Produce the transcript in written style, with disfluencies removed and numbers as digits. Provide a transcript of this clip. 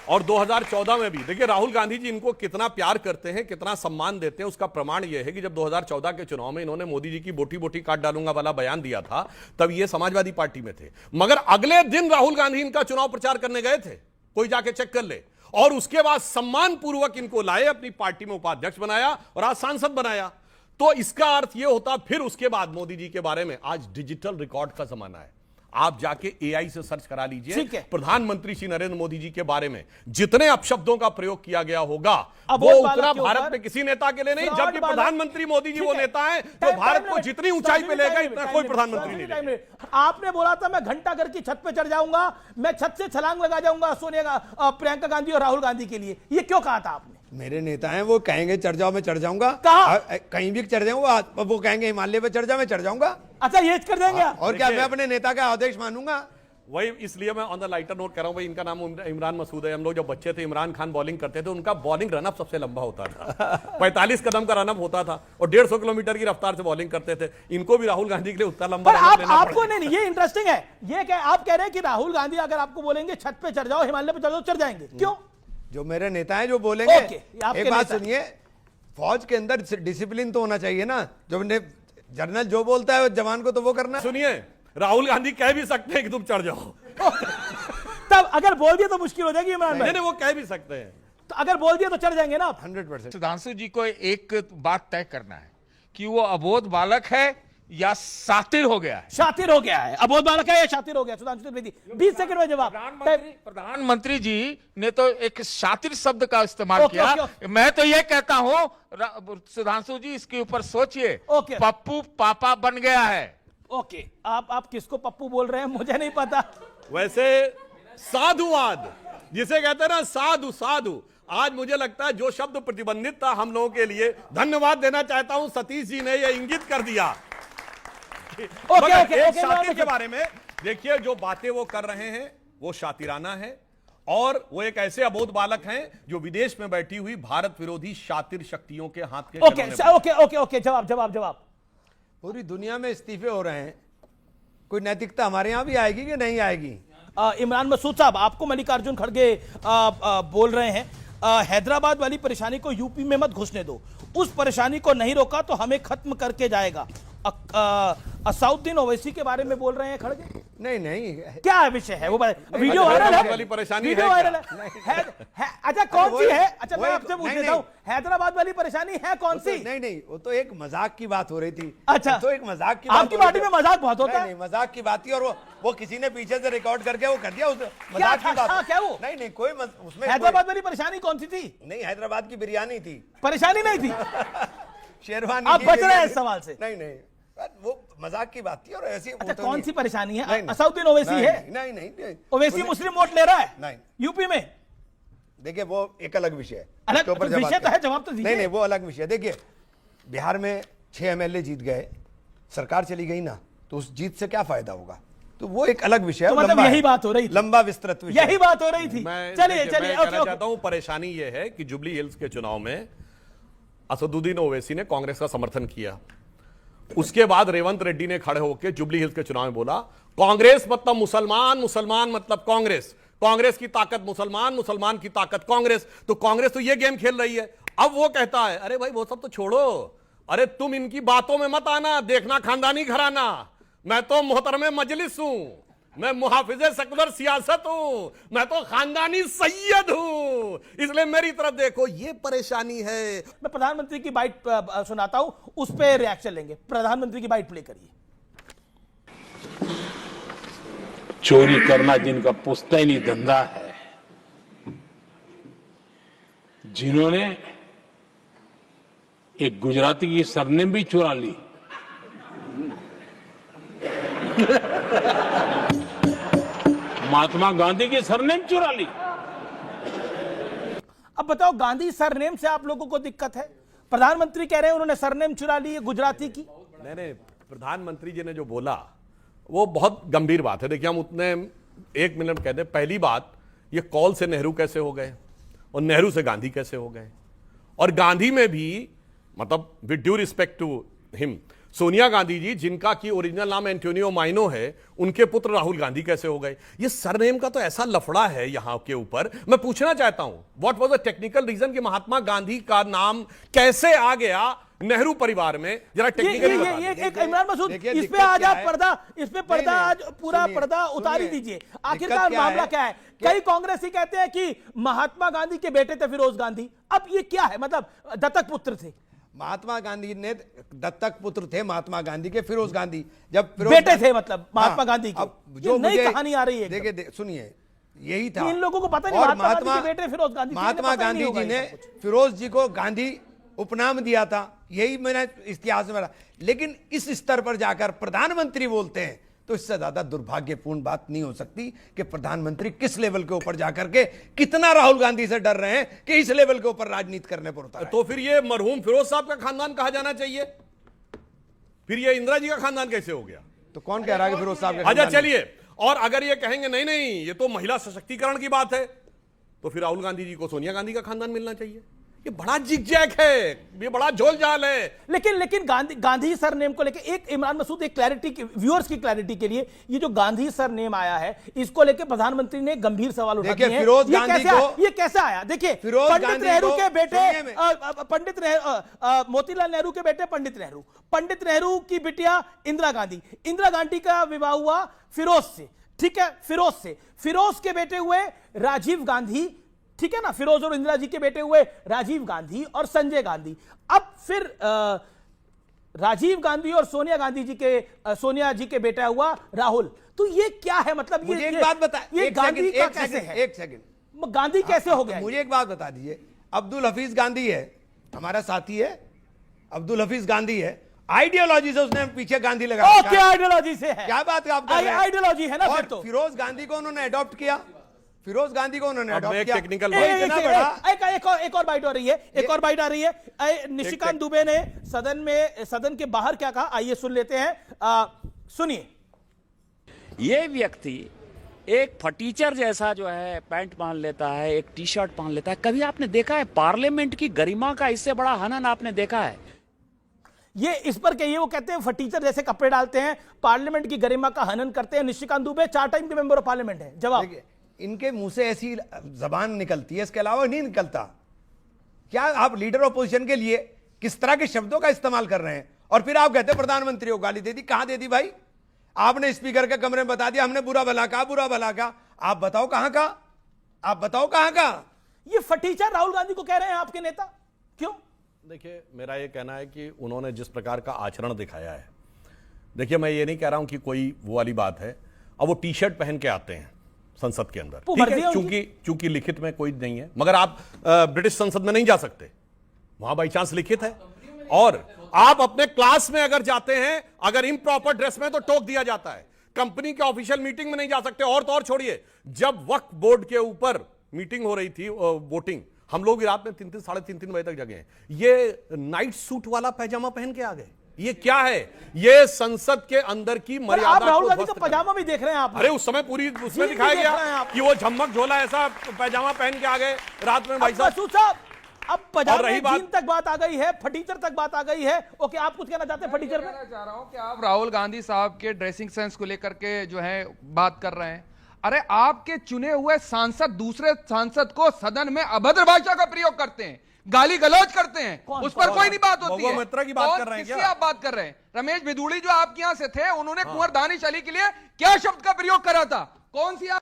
और 2014 में भी देखिए राहुल गांधी जी इनको कितना प्यार करते हैं, कितना सम्मान देते हैं, उसका प्रमाण यह है कि जब 2014 के चुनाव में इन्होंने मोदी जी की बोटी बोटी काट डालूंगा वाला बयान दिया था, तब ये समाजवादी पार्टी में थे। मगर अगले दिन राहुल गांधी इनका चुनाव प्रचार करने गए थे, कोई जाके चेक कर ले, और उसके बाद सम्मान पूर्वक इनको लाए, अपनी पार्टी में उपाध्यक्ष बनाया और आज सांसद बनाया। तो इसका अर्थ यह होता, फिर उसके बाद मोदी जी के बारे में, आज डिजिटल रिकॉर्ड का जमाना है, आप जाके एआई से सर्च करा लीजिए, प्रधानमंत्री श्री नरेंद्र मोदी जी के बारे में जितने अपशब्दों का प्रयोग किया गया होगा वो उतना भारत में किसी नेता के लिए नहीं, जबकि प्रधानमंत्री मोदी जी वो नेता है जो भारत को जितनी ऊंचाई पे ले गए इतना कोई प्रधानमंत्री नहीं। आपने बोला था मैं घंटा घर की छत पे चढ़ जाऊंगा, मैं छत से छलांग लगा जाऊंगा सोनिया प्रियंका गांधी और राहुल गांधी के लिए, ये क्यों कहा था आपने? मेरे नेता हैं, वो कहेंगे चढ़ जाओ मैं चढ़ जाऊंगा, कहीं भी चढ़ जाऊंगा, वो कहेंगे हिमालय पे चढ़ जाओ मैं चढ़ जाऊंगा। अच्छा ये कर देंगे और क्या मैं अपने नेता का आदेश मानूंगा? वही इसलिए मैं ऑन द लाइटर नोट कर रहा हूं भाई, इनका नाम इमरान मसूद है। हम लोग जब बच्चे थे, इमरान खान बॉलिंग करते थे, उनका बॉलिंग रनअप सबसे लंबा होता था 45 कदम का रनअप होता था और 150 किलोमीटर की रफ्तार से बॉलिंग करते थे। इनको भी राहुल गांधी के लिए उतना लंबा आपको नहीं, ये इंटरेस्टिंग है। ये क्या आप कह रहे हैं कि राहुल गांधी अगर आपको बोलेंगे छत पे चढ़ जाओ, हिमालय पे चढ़ जाओ, चढ़ जाएंगे? क्यों? जो मेरे नेता हैं जो बोलेंगे। एक बात सुनिए, फौज के अंदर डिसिप्लिन तो होना चाहिए ना, जो जनरल जो बोलता है जवान को तो वो करना। सुनिए, राहुल गांधी कह भी सकते हैं कि तुम चढ़ जाओ तब अगर बोल दिया तो मुश्किल हो जाएगी इमरान भाई। नहीं, वो कह भी सकते हैं, तो अगर बोल दिया तो चढ़ जाएंगे ना 100%। सुधांशु जी को एक बात तय करना है कि वो अबोध बालक है या शातिर हो गया है। शातिर हो गया है, अबोध बालक है या शातिर हो गया? सुधांशु त्रिवेदी 20 सेकंड में जवाब। प्रधानमंत्री जी ने तो एक शातिर शब्द का इस्तेमाल किया। मैं तो ये कहता हूं सुधांशु जी इसके ऊपर सोचिए। पप्पू पापा बन गया है। ओके, आप किसको पप्पू बोल रहे हैं मुझे नहीं पता। वैसे साधुवाद जिसे कहते हैं ना, साधु साधु, आज मुझे लगता है जो शब्द प्रतिबंधित था हम लोगों के लिए, धन्यवाद देना चाहता हूं, सतीश जी ने यह इंगित कर दिया। शातिर के बारे में देखिए, जो बातें वो कर रहे हैं वो शातिराना है, और वो एक ऐसे अबोध बालक हैं जो विदेश में बैठी हुई भारत विरोधी शातिर शक्तियों के हाथ के। ओके, जवाब। पूरी दुनिया में इस्तीफे हो रहे हैं, कोई नैतिकता हमारे यहां भी आएगी कि नहीं आएगी? इमरान मसूद साहब, आपको मल्लिकार्जुन खड़गे बोल रहे हैं हैदराबाद वाली परेशानी को यूपी में मत घुसने दो, उस परेशानी को नहीं रोका तो हमें खत्म करके जाएगा। असाउद्दीन ओवैसी के बारे में बोल रहे हैं खड़गे। नहीं, क्या विषय है वो? वीडियो वायरल है, वाली परेशानी वीडियो वायरल है। अच्छा कौन सी है? अच्छा मैं आपसे पूछ लेता हूँ, हैदराबाद वाली परेशानी है कौन सी? नहीं, वो तो एक मजाक की बात हो रही थी। अच्छा, तो एक मजाक की आपकी पार्टी में मजाक बहुत होता है। नहीं, मजाक की बात थी, और वो किसी ने पीछे से रिकॉर्ड करके वो कर दिया उस मजाक की बात। क्या वो? नहीं, कोई उसमें हैदराबाद वाली परेशानी कौन सी थी? नहीं, हैदराबाद की बिरयानी थी, परेशानी नहीं थी। शेरवानी। आप बच रहे हैं इस सवाल से? नहीं, वो मजाक की बात थी और ऐसी। अच्छा, कौन सी परेशानी है? असाउद्दीन ओवैसी है? नहीं, ओवैसी मुस्लिम वोट ले रहा है नहीं यूपी में। देखिए वो एक अलग विषय है, अलग विषय तो है, जवाब तो दीजिए। नहीं, वो अलग विषय। देखिए बिहार में 6 एमएलए जीत गए, सरकार चली गई ना, तो उस जीत से क्या फायदा होगा? तो वो एक अलग विषय है। मतलब यही बात हो रही थी, लंबा विस्तृत विषय, यही बात हो रही थी। चलिए कहना चाहता हूं, परेशानी यह है कि जुबली हिल्स के चुनाव में असदुद्दीन ओवैसी ने कांग्रेस का समर्थन किया, उसके बाद रेवंत रेड्डी ने खड़े होकर जुबली हिल्स के चुनाव में बोला कांग्रेस मतलब मुसलमान, मुसलमान मतलब कांग्रेस, कांग्रेस की ताकत मुसलमान, मुसलमान की ताकत कांग्रेस, तो कांग्रेस तो ये गेम खेल रही है। अब वो कहता है अरे भाई वो सब तो छोड़ो, अरे तुम इनकी बातों में मत आना, देखना खानदानी घराना, मैं तो मोहतरमे मजलिस हूं, मैं मुहाफिजे सेकुलर सियासत हूं, मैं तो खानदानी सैयद हूं, इसलिए मेरी तरफ देखो। ये परेशानी है। मैं प्रधानमंत्री की बाइट सुनाता हूं, उस पर रिएक्शन लेंगे। प्रधानमंत्री की बाइट प्ले करिए। चोरी करना जिनका पुश्तैनी धंधा है, जिन्होंने एक गुजराती की सरनेम भी चुरा ली, महात्मा गांधी की सरनेम चुरा ली। अब बताओ, गांधी सरनेम से आप लोगों को दिक्कत है? प्रधानमंत्री कह रहे हैं उन्होंने सरनेम चुरा ली है गुजराती की। नहीं, प्रधानमंत्री जी ने जो बोला वो बहुत गंभीर बात है। देखिए हम उतने 1 मिनट कहते हैं। पहली बात, ये कॉल से नेहरू कैसे हो गए और नेहरू से गांधी कैसे हो गए, और गांधी में भी मतलब with due respect to him, Sonia Gandhi ji, जिनका की ओरिजिनल नाम एंटोनियो माइनो है, उनके पुत्र राहुल गांधी कैसे हो गए? ये सरनेम का तो ऐसा लफड़ा है यहां के ऊपर। मैं पूछना चाहता हूं, what was the technical reason कि महात्मा गांधी का नाम कैसे आ गया नेहरू परिवार में? जरा टेक्निकली इमरान मसूद, इस पे आज आप पर्दा आज पूरा पर्दा उतारी दीजिए। आखिरकार मामला क्या है? कई कांग्रेसी कहते हैं कि महात्मा गांधी के बेटे थे फिरोज गांधी। अब ये क्या है? मतलब दत्तक पुत्र थे। महात्मा गांधी ने दत्तक पुत्र थे महात्मा गांधी के, फिरोज गांधी जब बेटे थे, मतलब महात्मा गांधी के। अब जो नई कहानी आ रही है, देखिए सुनिए, यही था। इन लोगों को पता नहीं महात्मा गांधी के बेटे फिरोज गांधी। महात्मा गांधी जी ने फिरोज जी को गांधी उपनाम दिया था, यही मैंने इतिहास में। लेकिन इस स्तर पर जाकर प्रधानमंत्री बोलते हैं तो इससे ज्यादा दुर्भाग्यपूर्ण बात नहीं हो सकती कि प्रधानमंत्री किस लेवल के ऊपर जाकर के कितना राहुल गांधी से डर रहे हैं कि इस लेवल के ऊपर राजनीति करने पर उतर। तो फिर ये मरहूम फिरोज साहब का खानदान कहा जाना चाहिए, फिर ये इंदिरा जी का खानदान कैसे हो गया? तो कौन कह रहा है कि फिरोज साहब? अच्छा चलिए, और अगर ये कहेंगे नहीं नहीं ये तो महिला सशक्तिकरण की बात है, तो फिर राहुल गांधी जी को सोनिया गांधी का खानदान मिलना चाहिए। ये बड़ा जिगजैग है, ये बड़ा झोलझाल है। लेकिन गांधी सरनेम को लेके एक इमरान मसूद, एक क्लैरिटी, व्यूअर्स की क्लैरिटी के लिए, ये जो गांधी सरनेम आया है इसको लेके प्रधानमंत्री ने गंभीर सवाल उठा दिए हैं। फिरोज गांधी को ये कैसे आया? देखिए, पंडित नेहरू के बेटे मोतीलाल नेहरू के बेटे पंडित नेहरू की बिटिया इंदिरा गांधी का विवाह हुआ फिरोज से, ठीक है, फिरोज के बेटे हुए राजीव गांधी, ठीक है ना। फिरोज और इंदिरा जी के बेटे हुए राजीव गांधी और संजय गांधी। अब फिर राजीव गांधी और सोनिया जी के बेटा हुआ राहुल। तो ये क्या है? मतलब मुझे एक बात बता, ये गांधी का कैसे है? एक सेकंड, गांधी कैसे हो गया? मुझे एक बात बता दीजिए। अब्दुल हफीज गांधी है, हमारा साथी है, अब्दुल हफीज गांधी है, आइडियोलॉजी से उसने पीछे गांधी लगा। ओके, आइडियोलॉजी से है। क्या बात आप कर रहे हैं? आइडियोलॉजी है ना। फिर तो फिरोज गांधी को उन्होंने अडॉप्ट किया, फिरोज गांधी को उन्होंने अडॉप्ट किया। टेक्निकल एक और बाइट आ रही है। निशिकांत दुबे ने सदन के बाहर क्या कहा, आइए सुन लेते हैं, सुनिए। ये व्यक्ति एक फटीचर जैसा जो है पैंट पहन लेता है, एक टी शर्ट पहन लेता है। कभी आपने देखा है पार्लियामेंट की गरिमा का इससे बड़ा हनन आपने देखा है? ये इस पर कहिए, वो कहते हैं फटीचर जैसे कपड़े डालते हैं, पार्लियामेंट की गरिमा का हनन करते हैं। निशिकांत दुबे 4 टाइम के मेंबर ऑफ पार्लियामेंट है। जवाब, इनके मुंह से ऐसी जबान निकलती है, इसके अलावा नहीं निकलता। क्या आप लीडर ऑपोजिशन के लिए किस तरह के शब्दों का इस्तेमाल कर रहे हैं? और फिर आप कहते हैं प्रधानमंत्री को गाली दे दी। कहां दे दी भाई? आपने स्पीकर के कमरे में बता दिया हमने बुरा भला कहा। आप बताओ कहां का? ये फटीचर राहुल गांधी को कह रहे हैं आपके नेता, क्यों? देखिए, मेरा ये कहना है कि उन्होंने जिस प्रकार का आचरण दिखाया है, देखिए मैं ये नहीं कह रहा हूं कि कोई वो वाली बात है। अब वो टी शर्ट पहन के आते हैं संसद के अंदर, ठीक है, चूंकि लिखित में कोई नहीं है, मगर आप ब्रिटिश संसद में नहीं जा सकते, वहां बाई चांस लिखित है। और आप अपने क्लास में अगर जाते हैं, अगर इम्प्रॉपर ड्रेस में, तो टोक दिया जाता है। कंपनी के ऑफिशियल मीटिंग में नहीं जा सकते। और तो और छोड़िए, जब वक्फ बोर्ड के ऊपर मीटिंग हो रही थी, वोटिंग, हम लोग रात में 3-3 साढ़े 3 बजे तक जगे हैं। ये नाइट सूट वाला पैजामा पहन के आ गए। ये क्या है? ये संसद के अंदर की मर्यादा। आप राहुल गांधी का पैजामा भी देख रहे हैं आप? अरे उस समय पूरी उसमें दिखाया गया कि वो झमक झोला ऐसा पैजामा पहन के आ गए रात में। भाई साहब, अब पैजामे जीन तक बात आ गई है, फटीचर तक बात आ गई है। ओके, आप कुछ कहना चाहते हैं फटीचर पे? मैं चाह रहा हूं कि आप राहुल गांधी साहब के ड्रेसिंग सेंस को लेकर के जो है बात कर रहे हैं। अरे आपके चुने हुए सांसद दूसरे सांसद को सदन में अभद्र भाषा का प्रयोग करते हैं, गाली गलौज करते हैं, उस पर कोई नहीं बात होती है। मित्रा की बात कर रहे हैं क्या? आप बात कर रहे हैं? रमेश भिदुड़ी जो आपके यहां से थे, उन्होंने कुंवर दानिश अली के लिए क्या शब्द का प्रयोग करा था? कौन सी